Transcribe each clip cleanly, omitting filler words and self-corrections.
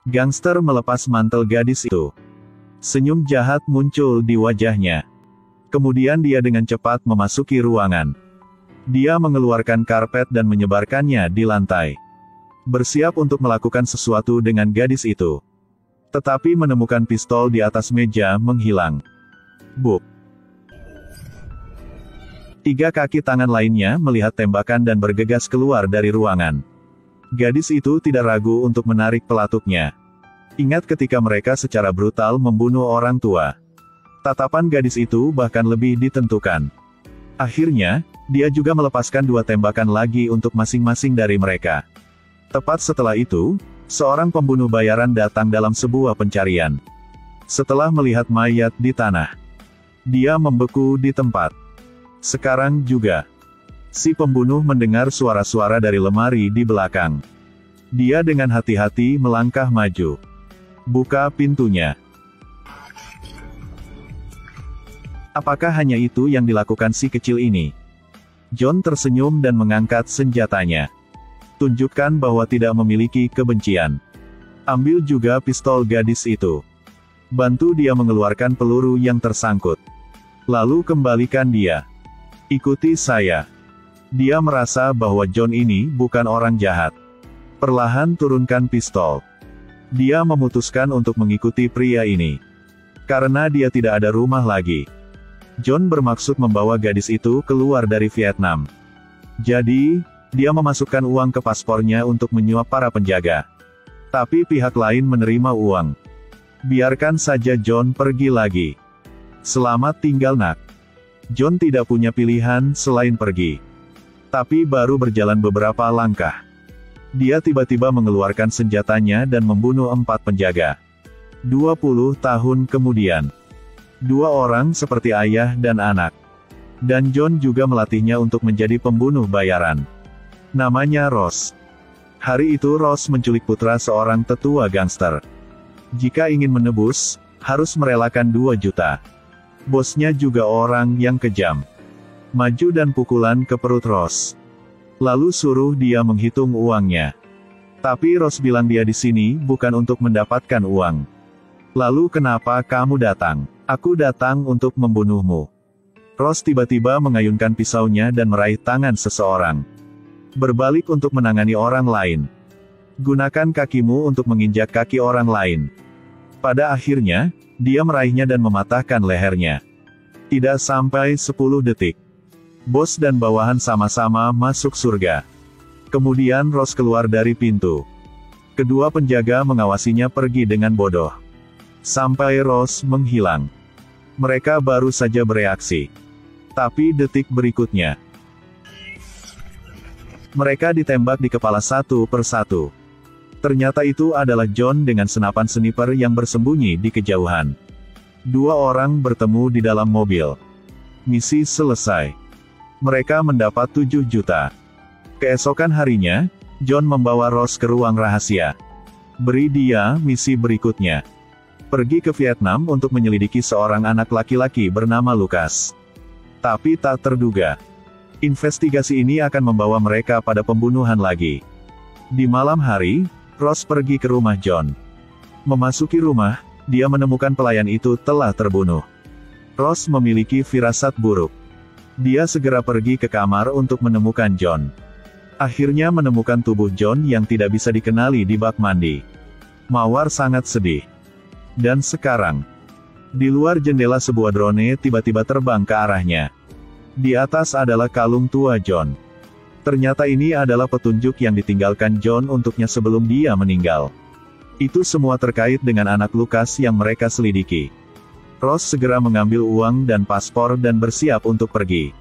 Gangster melepas mantel gadis itu. Senyum jahat muncul di wajahnya. Kemudian dia dengan cepat memasuki ruangan. Dia mengeluarkan karpet dan menyebarkannya di lantai. Bersiap untuk melakukan sesuatu dengan gadis itu. Tetapi menemukan pistol di atas meja menghilang. Buk. 3 kaki tangan lainnya melihat tembakan dan bergegas keluar dari ruangan. Gadis itu tidak ragu untuk menarik pelatuknya. Ingat ketika mereka secara brutal membunuh orang tua. Tatapan gadis itu bahkan lebih ditentukan. Akhirnya, dia juga melepaskan 2 tembakan lagi untuk masing-masing dari mereka. Tepat setelah itu, seorang pembunuh bayaran datang dalam sebuah pencarian. Setelah melihat mayat di tanah, dia membeku di tempat. Sekarang juga, si pembunuh mendengar suara-suara dari lemari di belakang. Dia dengan hati-hati melangkah maju. Buka pintunya. Apakah hanya itu yang dilakukan si kecil ini? John tersenyum dan mengangkat senjatanya. Tunjukkan bahwa tidak memiliki kebencian. Ambil juga pistol gadis itu. Bantu dia mengeluarkan peluru yang tersangkut. Lalu kembalikan dia. Ikuti saya. Dia merasa bahwa John ini bukan orang jahat. Perlahan turunkan pistol. Dia memutuskan untuk mengikuti pria ini. Karena dia tidak ada rumah lagi. John bermaksud membawa gadis itu keluar dari Vietnam. Jadi, dia memasukkan uang ke paspornya untuk menyuap para penjaga. Tapi pihak lain menerima uang. Biarkan saja John pergi lagi. Selamat tinggal nak. John tidak punya pilihan selain pergi. Tapi baru berjalan beberapa langkah. Dia tiba-tiba mengeluarkan senjatanya dan membunuh 4 penjaga. 20 tahun kemudian. 2 orang seperti ayah dan anak. Dan John juga melatihnya untuk menjadi pembunuh bayaran. Namanya Ross. Hari itu Ross menculik putra seorang tetua gangster. Jika ingin menebus, harus merelakan 2 juta. Bosnya juga orang yang kejam. Maju dan pukulan ke perut Ross. Lalu suruh dia menghitung uangnya. Tapi Ross bilang dia di sini bukan untuk mendapatkan uang. Lalu kenapa kamu datang? Aku datang untuk membunuhmu. Ross tiba-tiba mengayunkan pisaunya dan meraih tangan seseorang. Berbalik untuk menangani orang lain. Gunakan kakimu untuk menginjak kaki orang lain. Pada akhirnya, dia meraihnya dan mematahkan lehernya. Tidak sampai 10 detik. Bos dan bawahan sama-sama masuk surga. Kemudian Ross keluar dari pintu. Kedua penjaga mengawasinya pergi dengan bodoh. Sampai Ross menghilang. Mereka baru saja bereaksi. Tapi detik berikutnya, mereka ditembak di kepala satu persatu. Ternyata itu adalah John dengan senapan sniper yang bersembunyi di kejauhan. 2 orang bertemu di dalam mobil. Misi selesai. Mereka mendapat 7 juta. Keesokan harinya, John membawa Ross ke ruang rahasia. Beri dia misi berikutnya. Pergi ke Vietnam untuk menyelidiki seorang anak laki-laki bernama Lucas. Tapi tak terduga, investigasi ini akan membawa mereka pada pembunuhan lagi. Di malam hari, Ross pergi ke rumah John. Memasuki rumah, dia menemukan pelayan itu telah terbunuh. Ross memiliki firasat buruk. Dia segera pergi ke kamar untuk menemukan John. Akhirnya menemukan tubuh John yang tidak bisa dikenali di bak mandi. Mawar sangat sedih. Dan sekarang, di luar jendela sebuah drone tiba-tiba terbang ke arahnya. Di atas adalah kalung tua John. Ternyata ini adalah petunjuk yang ditinggalkan John untuknya sebelum dia meninggal. Itu semua terkait dengan anak Lucas yang mereka selidiki. Ross segera mengambil uang dan paspor dan bersiap untuk pergi.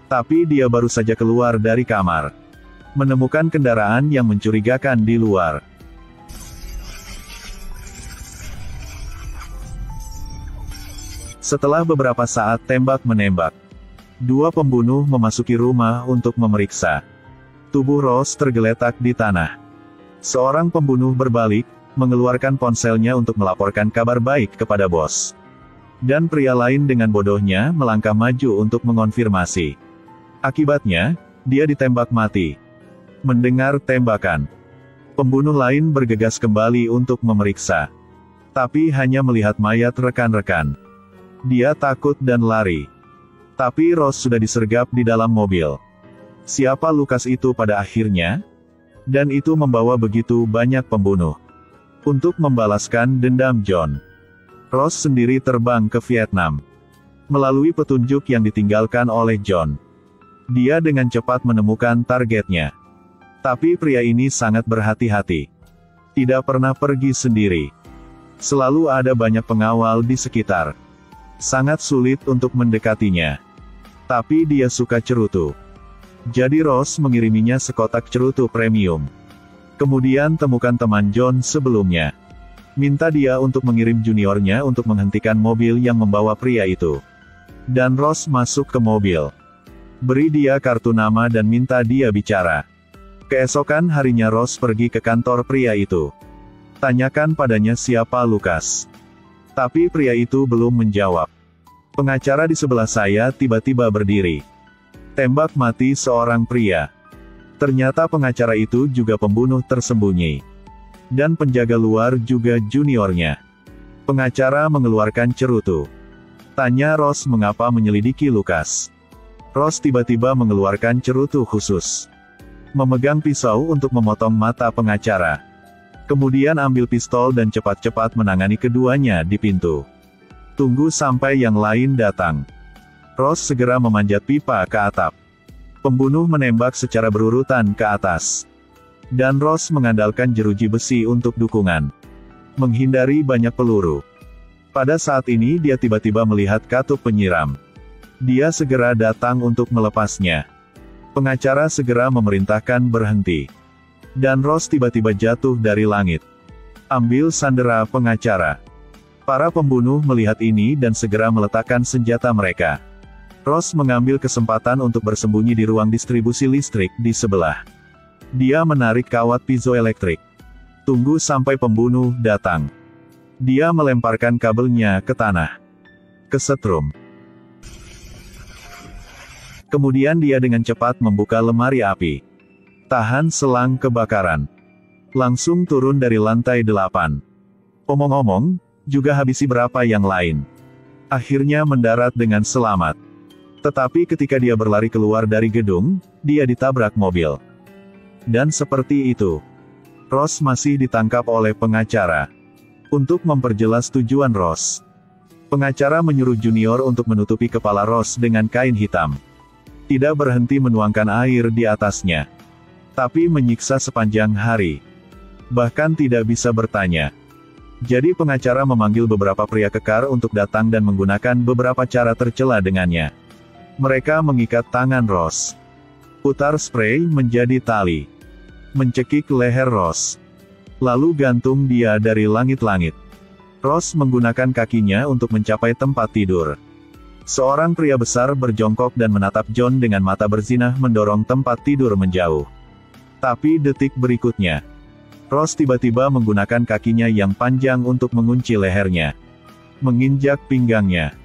Tapi dia baru saja keluar dari kamar. Menemukan kendaraan yang mencurigakan di luar. Setelah beberapa saat tembak-menembak, 2 pembunuh memasuki rumah untuk memeriksa. Tubuh Ross tergeletak di tanah. Seorang pembunuh berbalik, mengeluarkan ponselnya untuk melaporkan kabar baik kepada bos. Dan pria lain dengan bodohnya melangkah maju untuk mengonfirmasi. Akibatnya, dia ditembak mati. Mendengar tembakan, Pembunuh lain bergegas kembali untuk memeriksa. Tapi hanya melihat mayat rekan-rekan. Dia takut dan lari. Tapi Ross sudah disergap di dalam mobil. Siapa Lukas itu pada akhirnya? Dan itu membawa begitu banyak pembunuh. Untuk membalaskan dendam John, Ross sendiri terbang ke Vietnam. Melalui petunjuk yang ditinggalkan oleh John, dia dengan cepat menemukan targetnya. Tapi pria ini sangat berhati-hati. Tidak pernah pergi sendiri. Selalu ada banyak pengawal di sekitar. Sangat sulit untuk mendekatinya. Tapi dia suka cerutu. Jadi Ross mengiriminya sekotak cerutu premium. Kemudian temukan teman John sebelumnya. Minta dia untuk mengirim juniornya untuk menghentikan mobil yang membawa pria itu. Dan Ross masuk ke mobil. Beri dia kartu nama dan minta dia bicara. Keesokan harinya Ross pergi ke kantor pria itu. Tanyakan padanya siapa Lukas. Tapi pria itu belum menjawab. Pengacara di sebelah saya tiba-tiba berdiri. Tembak mati seorang pria. Ternyata pengacara itu juga pembunuh tersembunyi. Dan penjaga luar juga juniornya. Pengacara mengeluarkan cerutu. Tanya Ross mengapa menyelidiki Lukas. Ross tiba-tiba mengeluarkan cerutu khusus. Memegang pisau untuk memotong mata pengacara. Kemudian ambil pistol dan cepat-cepat menangani keduanya di pintu. Tunggu sampai yang lain datang. Ross segera memanjat pipa ke atap. Pembunuh menembak secara berurutan ke atas. Dan Ross mengandalkan jeruji besi untuk dukungan. Menghindari banyak peluru. Pada saat ini dia tiba-tiba melihat katup penyiram. Dia segera datang untuk melepasnya. Pengacara segera memerintahkan berhenti. Dan Ross tiba-tiba jatuh dari langit. Ambil sandera pengacara. Para pembunuh melihat ini dan segera meletakkan senjata mereka. Ross mengambil kesempatan untuk bersembunyi di ruang distribusi listrik di sebelah. Dia menarik kawat piezoelektrik. Tunggu sampai pembunuh datang. Dia melemparkan kabelnya ke tanah. Kesetrum. Kemudian dia dengan cepat membuka lemari api. Tahan selang kebakaran. Langsung turun dari lantai 8. Omong-omong, juga habisi berapa yang lain. Akhirnya mendarat dengan selamat. Tetapi ketika dia berlari keluar dari gedung, dia ditabrak mobil. Dan seperti itu, Ross masih ditangkap oleh pengacara. Untuk memperjelas tujuan Ross, pengacara menyuruh junior untuk menutupi kepala Ross dengan kain hitam. Tidak berhenti menuangkan air di atasnya. Tapi menyiksa sepanjang hari. Bahkan tidak bisa bertanya. Jadi pengacara memanggil beberapa pria kekar untuk datang dan menggunakan beberapa cara tercela dengannya. Mereka mengikat tangan Ross. Putar spray menjadi tali. Mencekik leher Ross. Lalu gantung dia dari langit-langit. Ross menggunakan kakinya untuk mencapai tempat tidur. Seorang pria besar berjongkok dan menatap John dengan mata berzinah mendorong tempat tidur menjauh. Tapi detik berikutnya, Ross tiba-tiba menggunakan kakinya yang panjang untuk mengunci lehernya. Menginjak pinggangnya.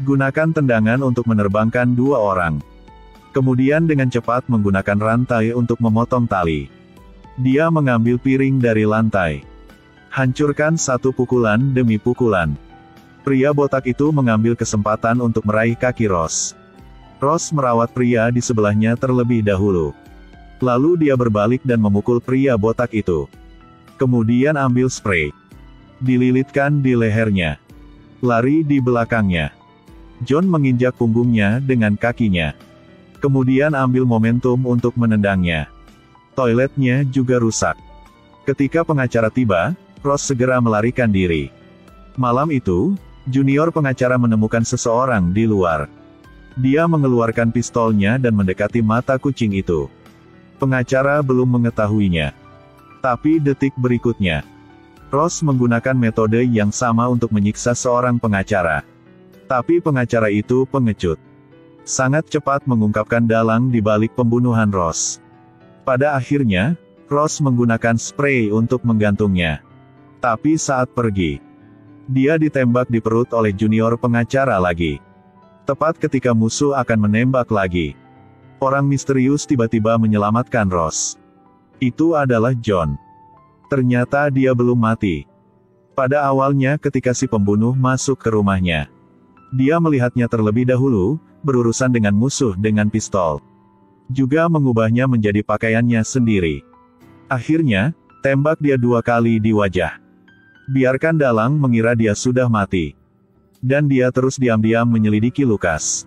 Gunakan tendangan untuk menerbangkan dua orang. Kemudian dengan cepat menggunakan rantai untuk memotong tali. Dia mengambil piring dari lantai. Hancurkan satu pukulan demi pukulan. Pria botak itu mengambil kesempatan untuk meraih kaki Ross. Ross merawat pria di sebelahnya terlebih dahulu. Lalu dia berbalik dan memukul pria botak itu. Kemudian ambil spray. Dililitkan di lehernya. Lari di belakangnya. John menginjak punggungnya dengan kakinya. Kemudian ambil momentum untuk menendangnya. Toiletnya juga rusak. Ketika pengacara tiba, Ross segera melarikan diri. Malam itu, junior pengacara menemukan seseorang di luar. Dia mengeluarkan pistolnya dan mendekati mata kucing itu. Pengacara belum mengetahuinya. Tapi detik berikutnya, Ross menggunakan metode yang sama untuk menyiksa seorang pengacara. Tapi pengacara itu pengecut. Sangat cepat mengungkapkan dalang di balik pembunuhan Ross. Pada akhirnya, Ross menggunakan spray untuk menggantungnya. Tapi saat pergi, dia ditembak di perut oleh junior pengacara lagi. Tepat ketika musuh akan menembak lagi, orang misterius tiba-tiba menyelamatkan Ross. Itu adalah John. Ternyata dia belum mati. Pada awalnya ketika si pembunuh masuk ke rumahnya, dia melihatnya terlebih dahulu, berurusan dengan musuh dengan pistol. Juga mengubahnya menjadi pakaiannya sendiri. Akhirnya, tembak dia 2 kali di wajah. Biarkan dalang mengira dia sudah mati. Dan dia terus diam-diam menyelidiki Lukas.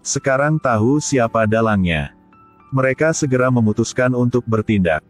Sekarang tahu siapa dalangnya. Mereka segera memutuskan untuk bertindak.